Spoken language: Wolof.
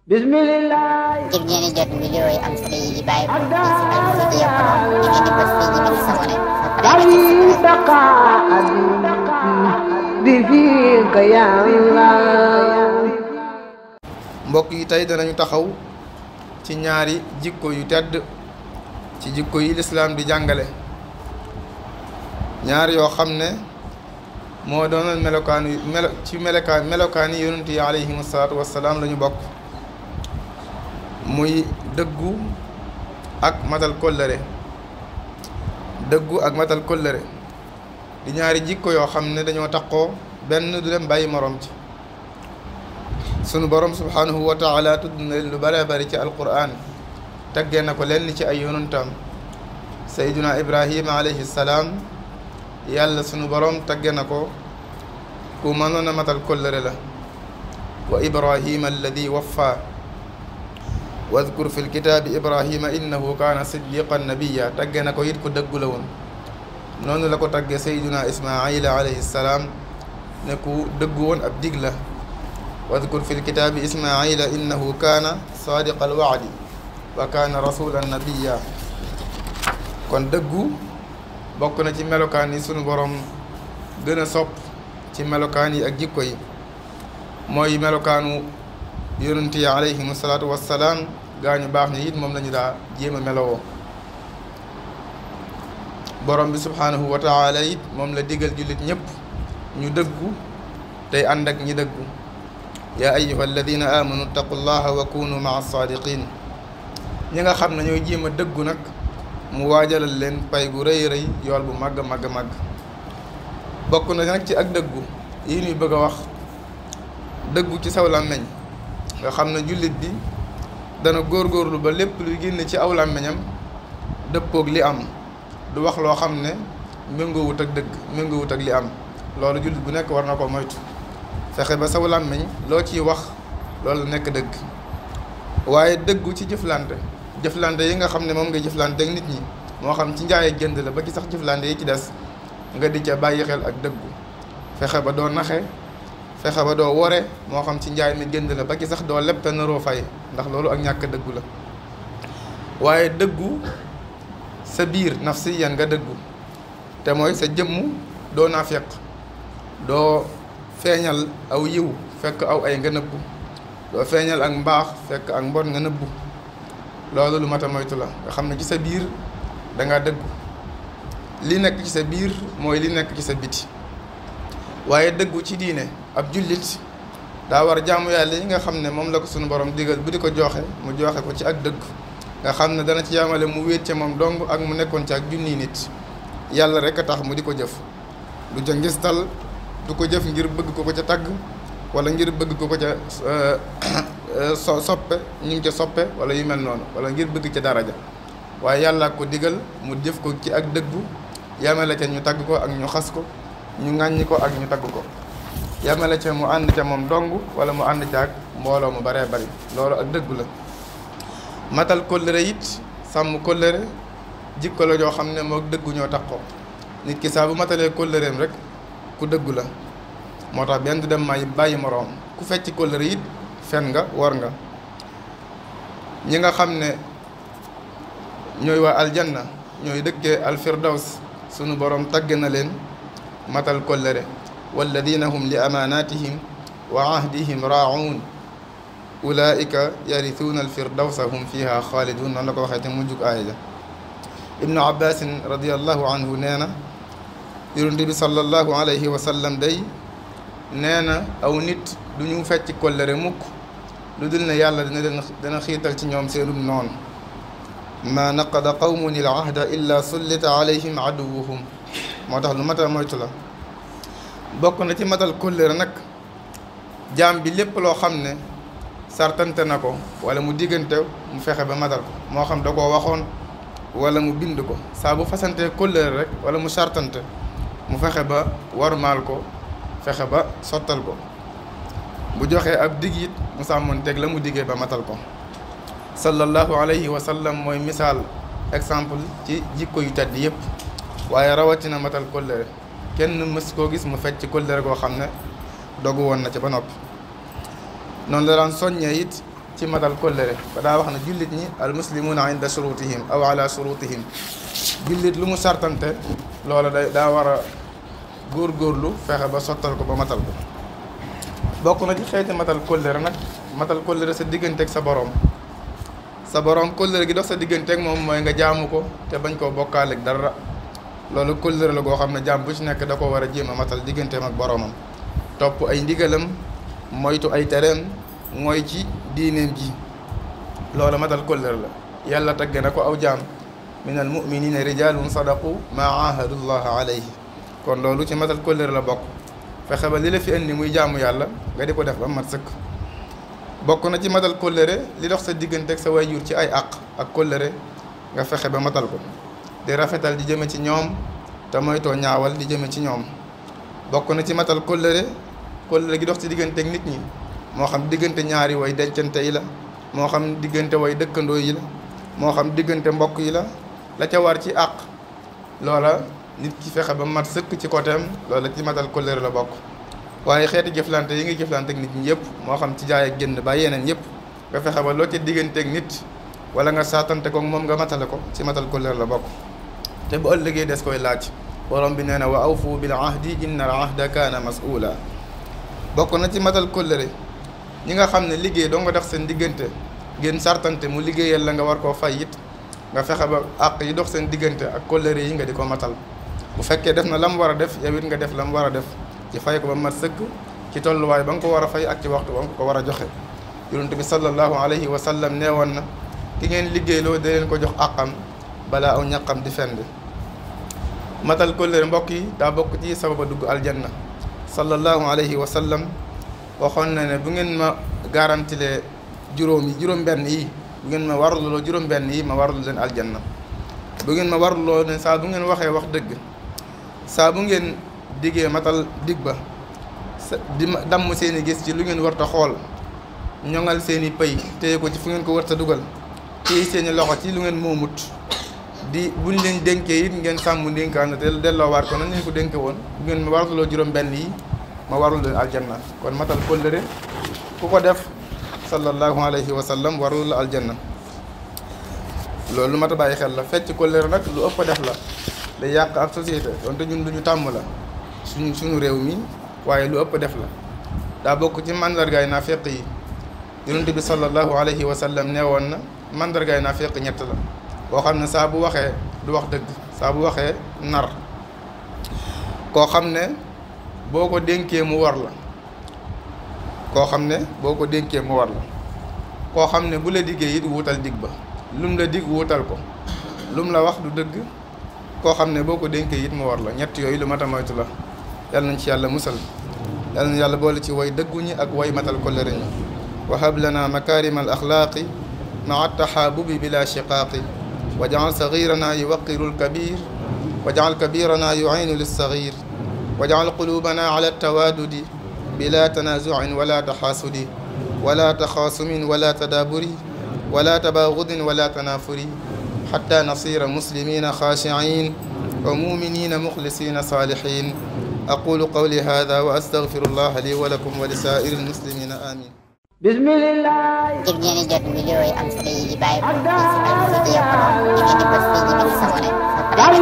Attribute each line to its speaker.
Speaker 1: Bismillah.
Speaker 2: ngir ngeen di jot vidéo yi am solo yi bàyyi ko ci Al Mouridiyyah Pro da ngeen di bës fii ñu bind s'abonner ba pare
Speaker 3: mbokk yi tey danañu taxaw ci ñaari jikko yu tedd ci jikko yi lislaam di jàngale ñaar yoo xam ne moo doonal melokaani yonent yi alayhimu salaatu wassalaam la ñu bokk muy dëggu ak matal kóllëre di ñaari jikko yoo xam ne dañoo taqoo benn du dem bàyyi morom ci sunu borom subhanahu wa taala tudd na leen lu bare bari ci alquran taggee na ko lenn ci ay yonantam sayduna ibrahima alayhi salaam yàlla sunu borom taggee na ko ku mënoon a matal kóllëre la wa ibrahima alladi waffa wadkur fi lkitaabi ibrahima innahu kaana siddiqan nabiya taggee na ko it ku dëggu la woon noonu la ko taggee sayduna ismaila alayhi salaam ne ku dëggu woon ab dig la wadkur fi lkitaabi ismaila innahu kaana saadiqa alwaadi wa kaana rasulan nabiya kon dëggu bokk na ci melokaan yi sunu borom gën a sopp ci melokaan yi ak jikko yi mooy melokaanu yonent yi alayhimu salaatu wassalaam gaañu baax ni it moom lañu daa jéem a melowoo borom bi subhaanahu wa taala it moom la digal jullit ñépp ñu dëggu tey ànd ak ñi dëggu yaa ayyuha alladina amanu taqullaha wa kunu maa saadiqin ñi nga xam ne ñooy jéem a dëggu nag mu waajalal leen pay gu rëy rëy yool bu màgg màgg màgg bokk na nag ci ak dëggu yi ñuy bëgg a wax dëggu ci saw làmmeñ nga xam ne jullit bi dana góorgóorlu ba lépp luy génn ci aw làmmeñam dëppoog li am du wax loo xam ne méngoowut ak dëgg méngoowut ak li am loolu jullit bu nekk war na ko moytu fexe ba saw làmmeñ loo ciy wax loolu nekk dëgg waaye dëggu ci jëflante yi nga xam ne moom nga jëflante ak nit ñi moo xam ci njaay ak jënd la ba ci sax jëflante yi ci des nga di ca bàyyi xel ak dëggu fexe ba doo naxe fexe ba doo wore moo xam ci njaay mi jënd la ba ci sax doo leb te naroo fay ndax loolu ak ñàkk dëggu la waaye dëggu sa biir nafsiyan nga dëggu te mooy sa jëmm doo naafeq doo feeñal aw yiw fekk aw ay nga nëbbu doo feeñal ak mbaax fekk ak mbon nga nëbbu loolu lu mat a moytu la nga xam ne ci sa biir danga dëggu li nekk ci sa biir mooy li nekk ci sa biti waaye dëggu ci diine ab jullit daa war jaamu yàlla yi nga xam ne moom la ko sunu borom digal bu di ko joxe mu joxe ko ci ak dëgg nga xam ne dana ci yamale mu wéet ca moom dong ak mu nekkoon ci ak junniy nit yàlla rek a tax mu di ko jëf du ca ngistal du ko jëf ngir bëgg ko ca tagg wala ngir bëgg ko ca soppe ñu ngi ca soppe wala yu mel noonu wala ngir bëgg ca daraja waaye yàlla ko digal mu jëf ko ci ak dëggu yamale ca ñu tagg ko ak ñu xas ko ñu ŋàññi ko ak ñu tagg ko yamale ca mu ànd ca moom dong wala mu ànd ca ak mbooloo mu baree bari loolu ak dëggu la matal kóllëre it sàmm kóllëre jikko la joo xam ne moo dëggu ñoo takkoo nit ki saa bu matalee kóllëreem rek ku dëggu la moo tax benn du dem may bàyyi moroom ku fecc kóllëre it fen nga war nga ñi nga xam ne ñooy waa aljanna ñooy dëkkee alfirdaws sunu borom tagg na leen matal kóllëre walladina hum li amaanatihim wa ahdihim raa'uun ulaika yarithuna alfirdawsa hum fiha xaalidun noonu la ko waxee te mujjug aaya ja ibnu abbasin radiallahu anhu nee na yonent bi sallallahu alayhi wa sallam day nee na aw nit du ñu fecc kóllëre mukk lu dul ne yàlla dana xiital ci ñoom seenum noonu ma naqada qawmun il ahda illa sullita alayhim aduwuhum moo tax lu matal moytu la bokk na ci matal kóllëre nag jaam bi lépp loo xam ne sartante na ko wala mu diggante mu fexe ba matal ko moo xam da koo waxoon wala mu bind ko saa bu fasantee kóllëre rek wala mu sartante mu fexe ba warmaal ko fexe ba sottal ko bu joxee ab dig it mu sàmmoon teg la mu diggee ba matal ko sallallahu alayhi wa sallam mooy misaal exemple ci jikko yu tedd yépp waaye rawatina matal kóllëre kenn mës koo gis mu fecc kóllëre goo xam ne dogu woon na ca ba noppi noonu la daan soññee it ci matal kóllëre ba daa wax ne jullit ñi al muslimuuna inda shurutihim aw ala shurutihim jullit lu mu sartante loola daa war a góorgóorlu fexe ba sottal ko ba matal ko. bokk na ci xeeti matal kóllëre nag matal kóllëre sa digganteeg sa boroom kóllëre gi dox sa digganteeg moom mooy nga jaamu ko te bañ koo bokkaaleeg dara. loolu kóllëre la goo xam ne jaam bu ci nekk da ko war a jéem a matal digganteem ak boroomam topp ay ndigalam moytu ay tereem mooy ci diineem ji loolu matal kóllëre la. yàlla tagge na ko aw jaam min al muminina rijalun sadaqu ma ahadu llaha alayhi kon loolu ci matal kóllëre la bokk. fexe ba li la fi indi muy jaamu yàlla nga di ko def ba mat sëkk. bokk na ci matal kóllëre li dox sa diggante ak sa waajur ci ay àq ak kóllëre nga fexe ba matal ko di rafetal di jëme ci ñoom te moytoo ñaawal di jëme ci ñoom. bokk na ci matal kóllëre gi dox ci diggante ak nit ñi moo xam diggante ñaari way dencante yi la moo xam diggante way dëkkandoo yi la moo xam diggante mbokk yi la ca war ci àq loola nit ki fexe ba mat sëkk ci côtéem loola ci matal kóllëre la bokk. waaye xeeti jëflante yi ngi jëflante ak nit ñi yëpp moo xam ci jaay ak jënd ba yeneen yëpp nga fexe ba loo ci diggante ak nit wala nga saatante ko moom nga matale ko ci matal kóllëre la bokk. te bu ëllëgee des koy laaj borom bi nee na wa awfu bil ahdi inna al ahda kaana mas'uula. bokk na ci matal kóllëre ñi nga xam ne liggéey doo nga dox seen diggante ngeen sartante mu liggéeyal la nga war koo fay it nga fexe ba àq yi dox seen diggante ak kóllëre yi nga di ko matal. bu fekkee def na la mu war a def yow it nga def la mu war a def ci fay ko ba mat sëkk ci tolluwaay ba nga ko war a fay ak ci waxtu ba nga ko war a joxe. yonent bi sallallahu alayhi wa sallam nee woon na ki ngeen liggéeyloo da leen ko jox àqam balaa aw ñaqam di fend. matal kóllëre mbokk yi daa bokk ci sababa dugg aljanna. sallallahu alayhi wa sallam waxoon na ne bu ngeen ma garantilee juróom-benn yi bu ngeen ma warluloo juróom-benn yi ma warlu leen aljanna. bu ngeen ma warluloo ne saa bu ngeen waxee wax dëgg saa bu ngeen diggee matal dig ba di damm seen i gis ci lu ngeen war ta xool ñoŋal seen i pay téye ko ci fu ngeen ko war ta dugal téye seen i loxo ci lu ngeen moomut di buñ leen dénkee it ngeen sàmm ndénkaan te delloowaat ko nañ leen ko dénke woon bu ngeen ma warluloo juróom-benn yi ma warlu leen aljanna. kon matal kóllëre ku ko def sallallahu alayhi wa sallam warlu la aljanna. loolu mat a bàyyi xel la. fecc kóllëre nag lu ëpp def la day yàq ab société donte ñun duñu tàmm la suñu réew mi waaye lu ëpp def la daa bokk ci mandargaay naafeq yi. yonent bi sallallahu alayhi wa sallam nee woon na mandargaay naafeq ñett la. koo xam ne saa bu waxee du wax dëgg saa bu waxee nar. koo xam ne boo ko dénkee mu war la. koo xam ne bu la diggee it wuutal dig ba lum la dig wuutal ko lum la wax du dëgg. koo xam ne boo ko dénkee it mu war la. ñett yooyu lu mat a moytu la. yàlla nañ ci yàlla musal. yàlla na yàlla boole ci way dëgguñi ak way matal kóllëre ñi. wa hab lana makarima al axlaaqi maa taxaabubi bila shiqaaqi waj'al saghirana yuwaqqiru al-kabir waj'al kabirana yu'inu lis-saghir waj'al qulubana ala at-tawadudi bila tanazu'in wala taxaasudi wala taxaasumin wala tadaaburi wala tabaghudin wala tanafuri hatta nasira muslimina khashi'in wa mu'minina mukhlisina salihin aqulu qawli hadha wa astaghfirullaha li wa lakum wa li sa'iril muslimina amin.
Speaker 2: Bismillah. ngir ngeen di jot vidéo yi am solo yi di bàyyi ko ci Al-Mouridiyyah Pro ngeen di bës fii ñu bind s'abonné ba pare